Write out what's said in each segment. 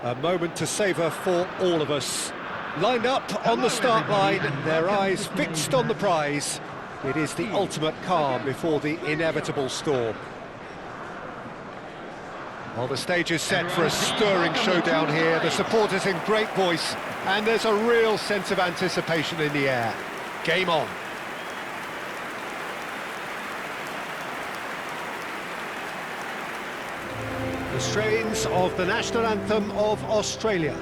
A moment to savour for all of us. Lined up on the start line, their eyes fixed on the prize. It is the ultimate calm before the inevitable storm. Well, the stage is set for a stirring showdown here. The supporters in great voice, and there's a real sense of anticipation in the air. Game on. The strains of the national anthem of Australia.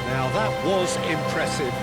Now that was impressive.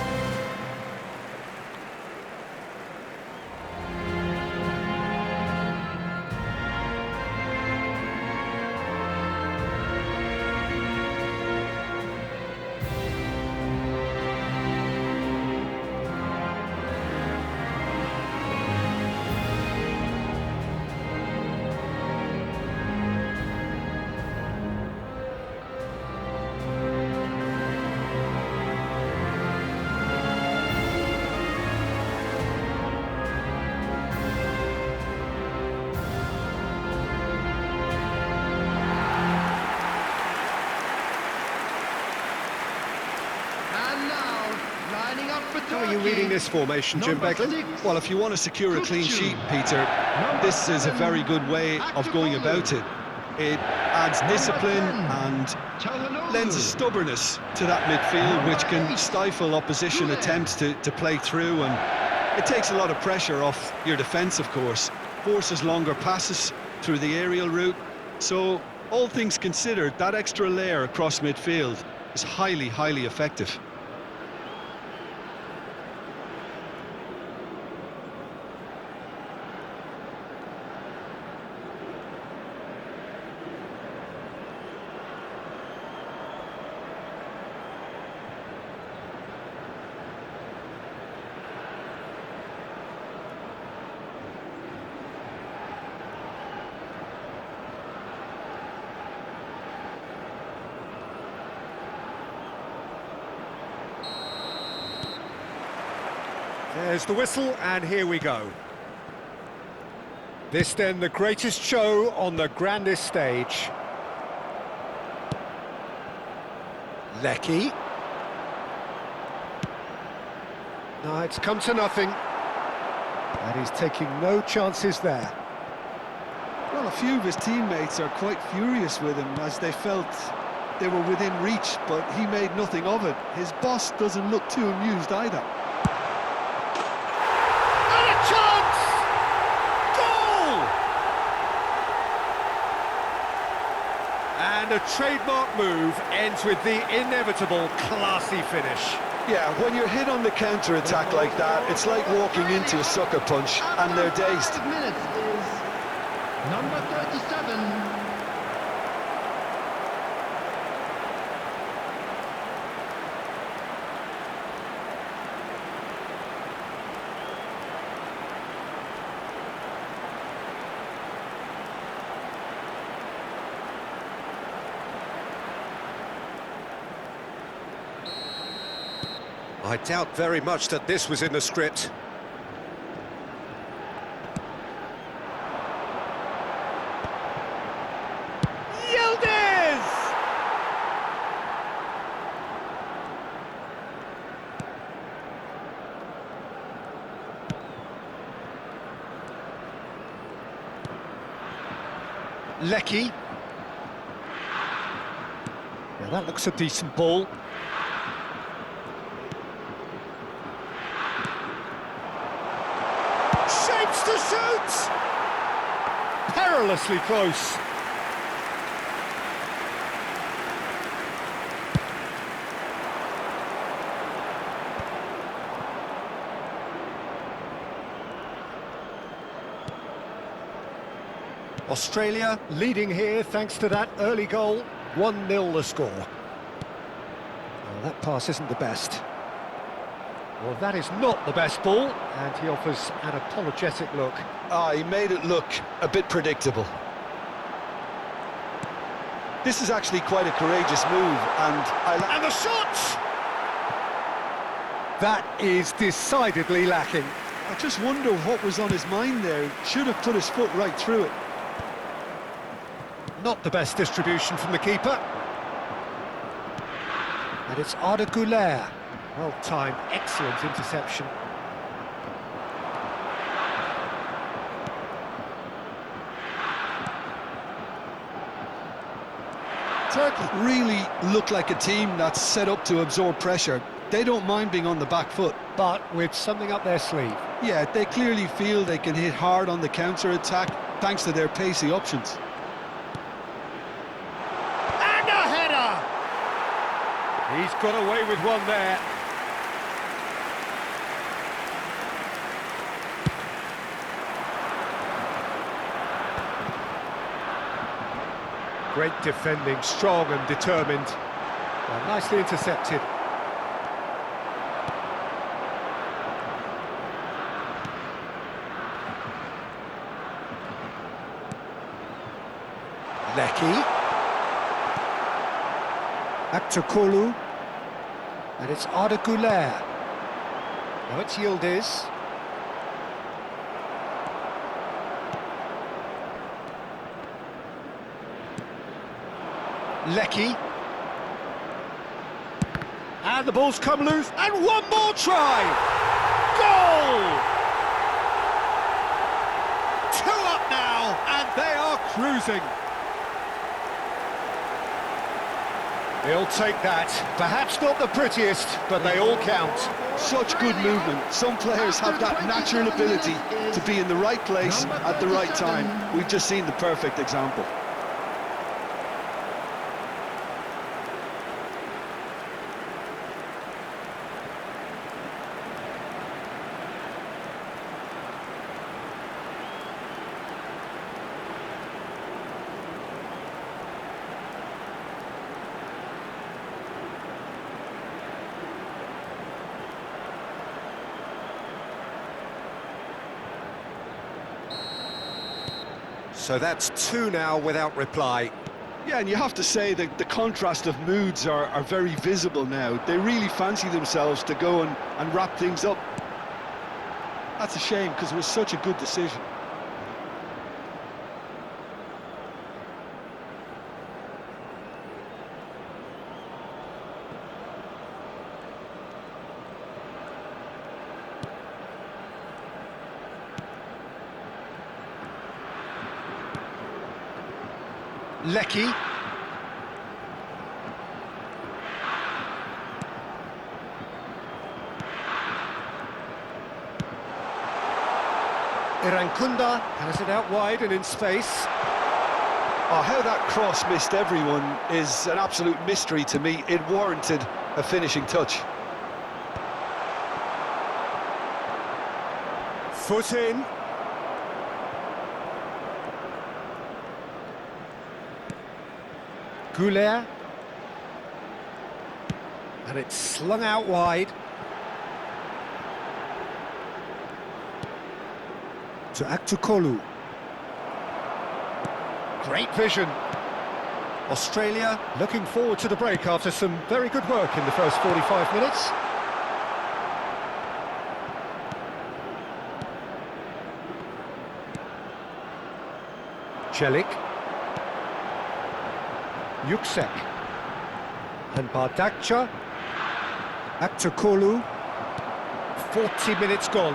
How are you reading this formation, Jim Beglin? Well, if you want to secure a clean sheet, Peter, this is a very good way of going about it. It adds discipline and lends a stubbornness to that midfield, which can stifle opposition attempts to play through, and it takes a lot of pressure off your defence, of course. Forces longer passes through the aerial route. So, all things considered, that extra layer across midfield is highly, highly effective. There's the whistle, and here we go. This then the greatest show on the grandest stage. Lecky. No, it's come to nothing. And he's taking no chances there. Well, a few of his teammates are quite furious with him as they felt they were within reach, but he made nothing of it. His boss doesn't look too amused either. And a trademark move ends with the inevitable classy finish. Yeah, when you're hit on the counter-attack like that, it's like walking into a sucker punch, and they're dazed. 5 minutes is number 37. I doubt very much that this was in the script. Yildiz! Lecky. Now that looks a decent ball. Shapes to shoot! Perilously close. Australia leading here thanks to that early goal. 1-0 the score. Well, that pass isn't the best. Well, that is not the best ball, and he offers an apologetic look. Ah, he made it look a bit predictable. This is actually quite a courageous move, and the shot! That is decidedly lacking. I just wonder what was on his mind there. Should have put his foot right through it. Not the best distribution from the keeper. And it's Arda Güler. Well-timed, excellent interception. Turkey really look like a team that's set up to absorb pressure. They don't mind being on the back foot. But with something up their sleeve. Yeah, they clearly feel they can hit hard on the counter-attack thanks to their pacey options. And a header! He's got away with one there. Great defending, strong and determined. Well, nicely intercepted. Lecky. Akçakolu. And it's Arda Güler. Now it's Yildiz. Lecky. And the ball's come loose. And one more try! Goal! 2 up now, and they are cruising. He'll take that. Perhaps not the prettiest, but they all count. Such good movement. Some players have that natural ability to be in the right place at the right time. We've just seen the perfect example. So that's 2 now without reply. Yeah, and you have to say that the contrast of moods are very visible now. They really fancy themselves to go and wrap things up. That's a shame, because it was such a good decision. Lecky. Irankunda has it out wide and in space. Oh, how that cross missed everyone is an absolute mystery to me. It warranted a finishing touch. Foot in. Güler. And it's slung out wide. To Akçakolu. Great vision. Australia looking forward to the break after some very good work in the first 45 minutes. Celik. Yüksek. And Bardakça. Akçakolu. 40 minutes gone.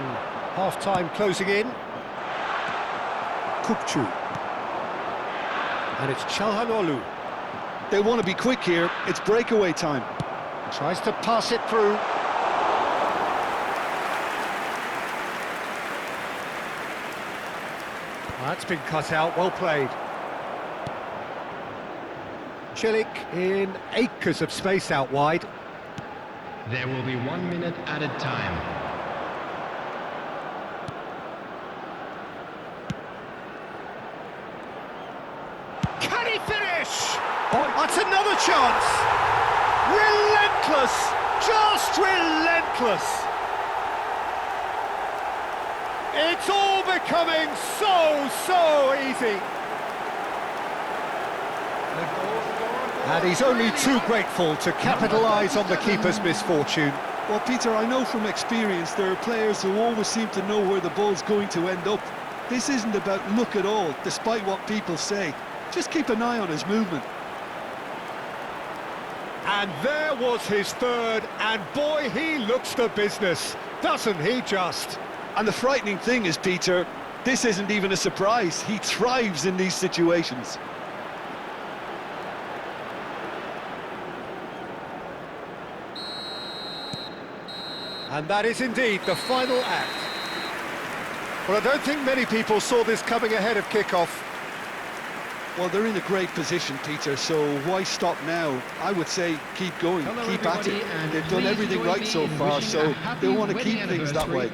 Half-time closing in. Kukçu. And it's Çalhanoğlu. They want to be quick here. It's breakaway time. Tries to pass it through. That's been cut out, well played. Celik in acres of space out wide. There will be 1 minute added time. Can he finish? Oh, that's another chance! Relentless! Just relentless! It's all becoming so easy. And he's only too grateful to capitalise on the keeper's misfortune. Well, Peter, I know from experience there are players who always seem to know where the ball's going to end up. This isn't about luck at all, despite what people say. Just keep an eye on his movement. And there was his third, and boy, he looks the business, doesn't he just? And the frightening thing is, Peter, this isn't even a surprise. He thrives in these situations. And that is indeed the final act. Well, I don't think many people saw this coming ahead of kickoff. Well, they're in a great position, Peter, so why stop now? I would say keep going, keep at it. They've done everything right so far, so they want to keep things that way.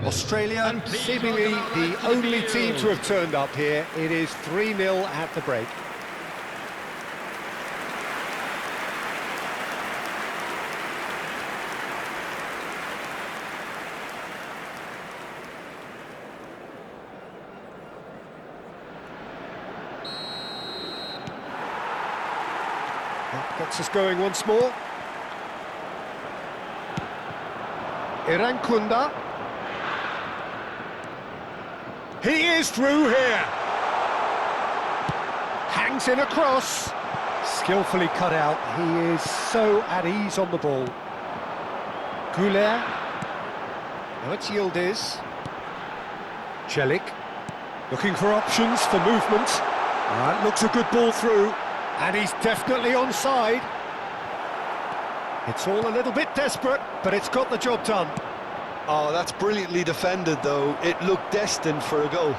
Australia, seemingly the only team to have turned up here. It is 3-0 at the break. Gets us going once more. Irankunda. He is through here. Hangs in across. Skillfully cut out. He is so at ease on the ball. Goulet. Now it's Yildiz. Celik. Looking for options for movement. That looks a good ball through. And he's definitely onside. It's all a little bit desperate, but it's got the job done. Oh, that's brilliantly defended, though. It looked destined for a goal.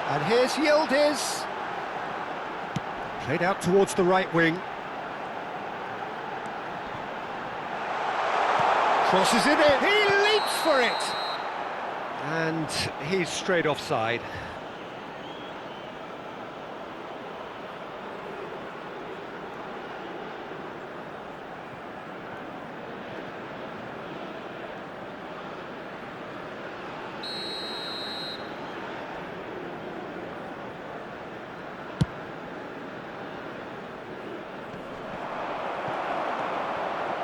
And here's Yildiz. Played out towards the right wing. Crosses it in. He leaps for it. And he's straight offside.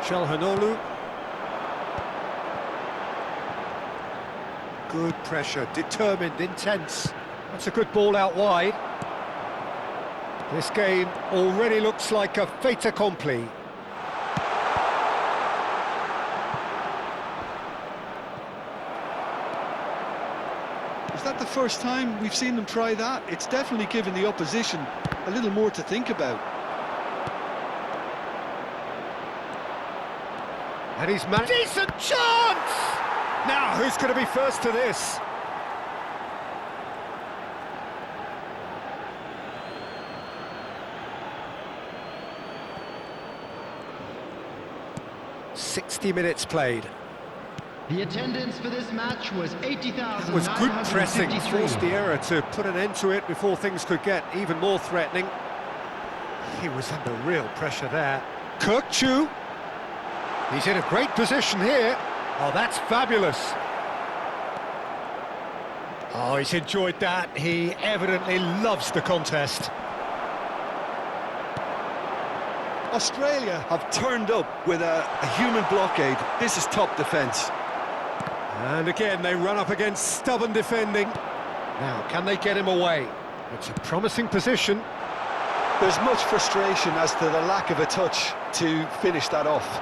Çalhanoğlu. Good pressure, determined, intense. That's a good ball out wide. This game already looks like a fait accompli. Is that the first time we've seen them try that? It's definitely given the opposition a little more to think about. And he's managed. Decent chance! Now, who's going to be first to this? "60 minutes played." The attendance for this match was 80,000. It was good pressing, forced the error to put an end to it before things could get even more threatening. He was under real pressure there. Kirkchu. He's in a great position here. Oh, that's fabulous. Oh, he's enjoyed that. He evidently loves the contest. Australia have turned up with a human blockade. This is top defence. And again, they run up against stubborn defending. Now, can they get him away? It's a promising position. There's much frustration as to the lack of a touch to finish that off.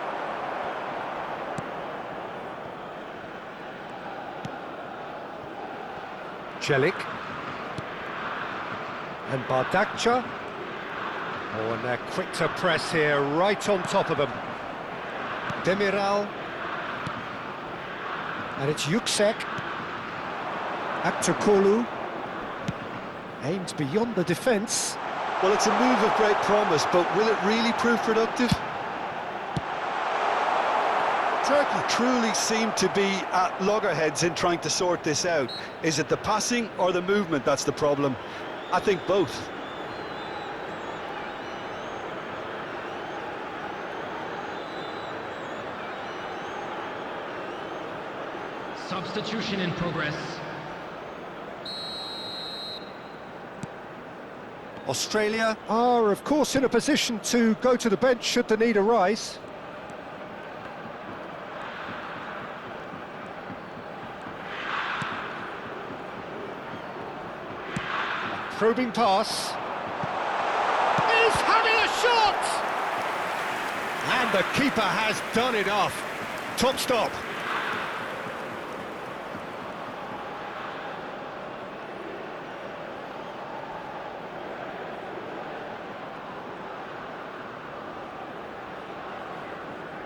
Celik. And Bardakcha. Oh, and they're quick to press here, right on top of them. Demiral. And it's Yüksek. Aktürkoğlu. Aims beyond the defence. Well, it's a move of great promise, but will it really prove productive? Turkey truly seem to be at loggerheads in trying to sort this out. Is it the passing or the movement that's the problem? I think both. Substitution in progress. Australia are, of course, in a position to go to the bench should the need arise. Probing pass. He's having a shot! And the keeper has done enough. Top stop.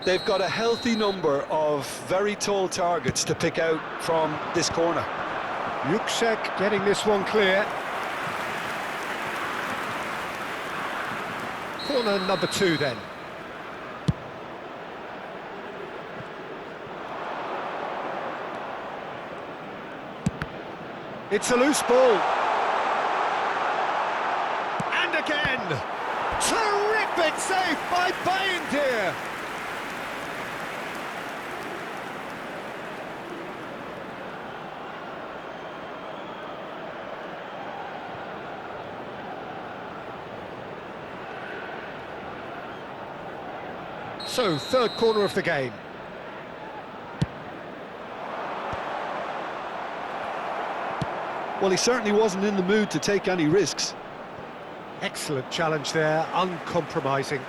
They've got a healthy number of very tall targets to pick out from this corner. Yuksek getting this one clear. Corner number 2 then. It's a loose ball. And again! Terrific save by Bayindir! So, third corner of the game. Well, he certainly wasn't in the mood to take any risks. Excellent challenge there, uncompromising.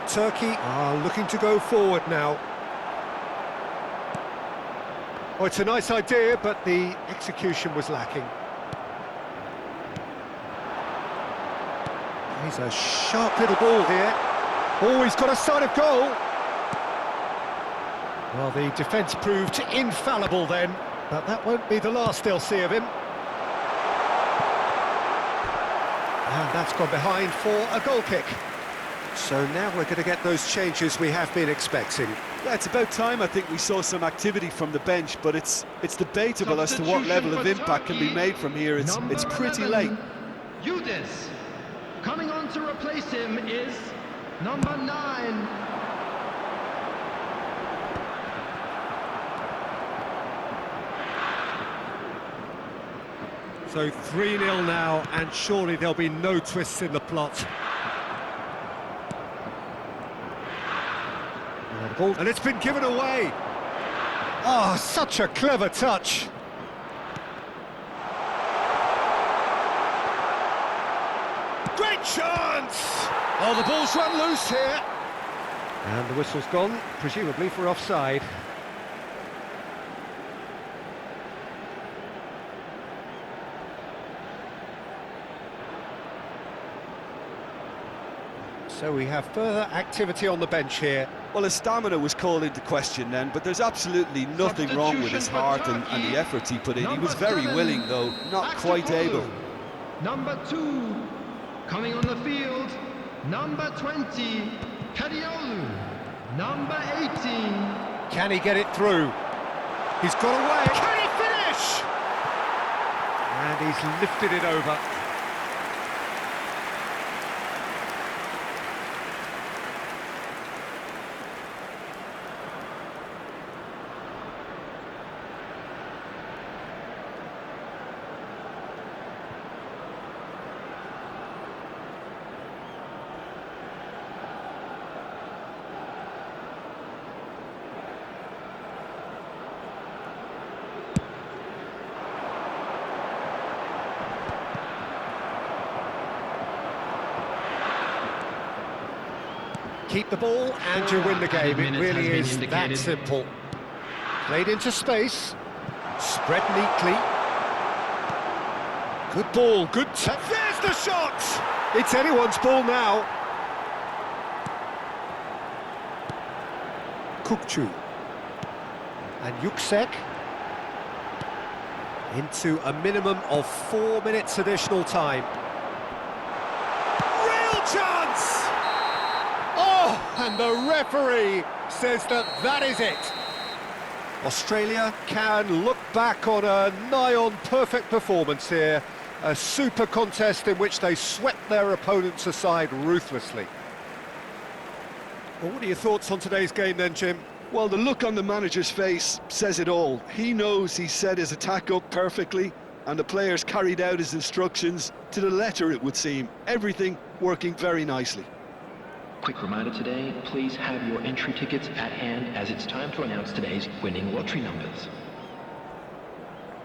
Turkey are looking to go forward now. Oh, it's a nice idea, but the execution was lacking. He's a sharp little ball here. Oh, he's got a sight of goal. Well, the defence proved infallible then, but that won't be the last they'll see of him. And that's gone behind for a goal kick. So now we're going to get those changes we have been expecting. Yeah, it's about time I think we saw some activity from the bench, but it's debatable as to what level of impact can be made from here. It's pretty late. Yildiz. Coming on to replace him is number 9. So 3-0 now, and surely there'll be no twists in the plot. And it's been given away. Oh, such a clever touch. Great chance! Oh, the ball's run loose here. And the whistle's gone, presumably for offside. So we have further activity on the bench here. Well, his stamina was called into question then, but there's absolutely nothing wrong with his heart and the efforts he put in. He was very willing, though, not quite able. Number 2, coming on the field, number 20, Kadiolu. Number 18. Can he get it through? He's got away. Can he finish? And he's lifted it over. Keep the ball and you win the game. It really is that simple. Played into space. Spread neatly. Good ball, good touch. There's the shot! It's anyone's ball now. Kukçu. And Yuksek. Into a minimum of 4 minutes additional time. Real chance! Oh, and the referee says that is it. Australia can look back on a nigh-on perfect performance here. A super contest in which they swept their opponents aside ruthlessly. Well, what are your thoughts on today's game then, Jim? Well, the look on the manager's face says it all. He knows he set his attack up perfectly, and the players carried out his instructions to the letter, it would seem. Everything working very nicely. Quick reminder today, please have your entry tickets at hand as it's time to announce today's winning lottery numbers.